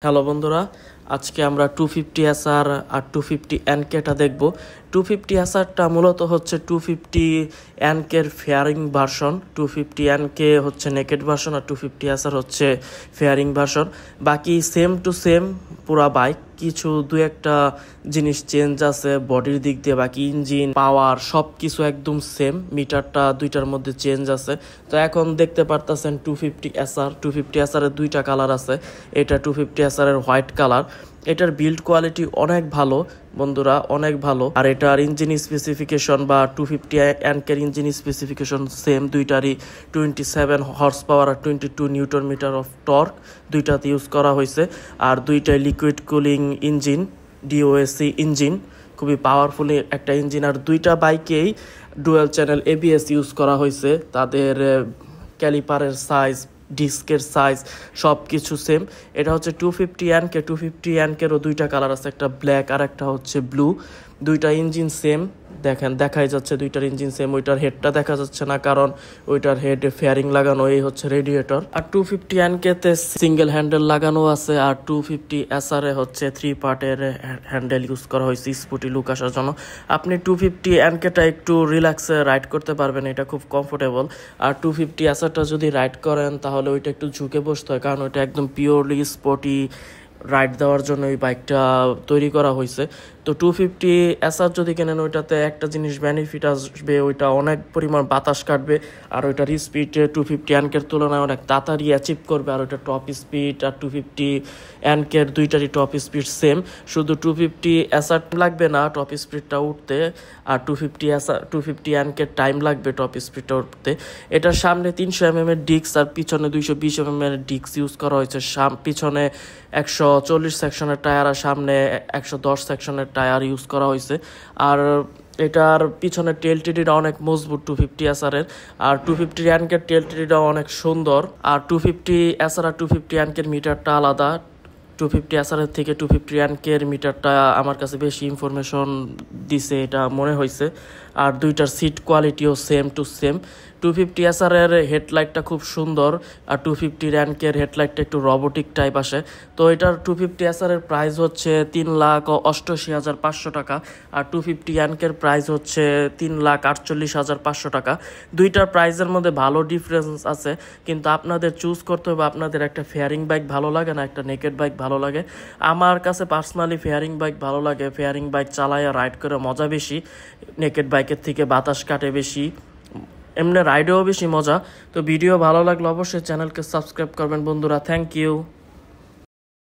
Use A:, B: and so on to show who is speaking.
A: Hello বন্ধুরা, আজকে আমরা 250SR আর 250NKটা দেখব। 250SRটা মূলত হচ্ছে 250NKর ফেয়ারিং ভার্সন, 250NK হচ্ছে নেকেড ভার্সন আর 250SR হচ্ছে ফেয়ারিং ভার্সন। বাকি সেম টু সেম পুরা বাইক, কিছু দু একটা জিনিস চেঞ্জ আছে বডির দিক দিয়ে, বাকি ইঞ্জিন পাওয়ার সব কিছু একদম সেম। মিটারটা দুইটার মধ্যে চেঞ্জ আছে। তো এখন দেখতে পারতেছেন 250SR এর দুইটা কালার আছে। এটা 250SR এর হোয়াইট কালার। এটার বিল্ড কোয়ালিটি অনেক ভালো বন্ধুরা, অনেক ভালো। আর এটার ইঞ্জিন স্পেসিফিকেশন বা 250NKর ইঞ্জিন স্পেসিফিকেশন সেম, দুইটারই 27 হর্স পাওয়ার আর 22 নিউটন মিটার অফ টর্ক দুইটাতে ইউজ করা হয়েছে। আর দুইটাই liquid cooling engine, DOHC engine, খুবই পাওয়ারফুল একটা ইঞ্জিন। আর দুইটা বাইকেই ডুয়াল চ্যানেল এবিএস ইউজ করা হয়েছে। তাদের ক্যালিপারের সাইজ, ডিস্কের সাইজ সব কিছু সেম। এটা হচ্ছে 250NKরও দুইটা কালার আছে, একটা ব্ল্যাক আর একটা হচ্ছে ব্লু। দুইটা ইঞ্জিন সেম, দেখেন দেখাই যাচ্ছে দুইটার ইঞ্জিন সেম। ওইটার হেডটা দেখা যাচ্ছে না, কারণ ওইটার হেডে ফেয়ারিং লাগানো, এই হচ্ছে রেডিয়েটর। আর 250NKতে সিঙ্গেল হ্যান্ডেল লাগানো আছে, আর 250SR এ হচ্ছে 3 পার্টের হ্যান্ডেল ইউজ করা হয়েছে স্পোর্টি লুক আসার জন্য। আপনি 250NKটা একটু রিল্যাক্সে রাইড করতে পারবেন, এটা খুব কমফোর্টেবল। আর 250SRটা যদি রাইড করেন তাহলে ওইটা একটু ঝুঁকে বসতে হয়, কারণ ওইটা একদম পিওরলি স্পোর্টি রাইড দেওয়ার জন্য এই বাইকটা তৈরি করা হয়েছে। তো 250SR যদি কেনেন, ওইটাতে একটা জিনিস বেনিফিট আসবে, ওইটা অনেক পরিমাণ বাতাস কাটবে। আর ওইটার স্পিড 250NKর তুলনায় অনেক তাড়াতাড়ি অ্যাচিভ করবে। আর ওইটা টপ স্পিড আর 250NKর দুইটারই টপ স্পিড সেম, শুধু 250SR লাগবে না টপ স্পিডটা উঠতে, আর 250NKর টাইম লাগবে টপ স্পিডটা উঠতে। এটার সামনে 300mm এর ডিস্ক আর পিছনে 220mm এর ডিস্ক ইউজ করা হয়েছে। পিছনে 140 সেকশনের টায়ার আর সামনে 110 সেকশনের টায়ার ইউজ করা হয়েছে। আর এটার পিছনে টেলটিডিটা অনেক মজবুত 250SR এর। আর 250NKর টেলটিডিটাও অনেক সুন্দর। আর 250SR আর 250NKর মিটারটা আলাদা। 250SR এর থেকে 250NKর মিটারটা আমার কাছে বেশি ইনফরমেশন দিছে এটা মনে হয়েছে। আর দুইটার সিট কোয়ালিটিও সেম টু সেম। 250SR এর হেডলাইটটা খুব সুন্দর, আর 250NKর হেডলাইটটা একটু রোবোটিক টাইপ আসে। তো এটার 250SR এর প্রাইস হচ্ছে 3,88,500 টাকা, আর 250NKর প্রাইস হচ্ছে 3,48,500 টাকা। দুইটার প্রাইসের মধ্যে ভালো ডিফারেন্স আছে, কিন্তু আপনাদের চুজ করতে হবে আপনাদের একটা ফেয়ারিং বাইক ভালো লাগে না একটা নেকেড বাইক ভালো লাগে। আমার কাছে পার্সোনালি ফেয়ারিং বাইক ভালো লাগে, ফেয়ারিং বাইক চালায় রাইড করে মজা বেশি, নেকেড বাইকের থেকে বাতাস কাটে বেশি, এমনি রাইডেও বেশি মজা। তো ভিডিও ভালো লাগলে অবশ্যই চ্যানেলকে সাবস্ক্রাইব করবেন বন্ধুরা। Thank you.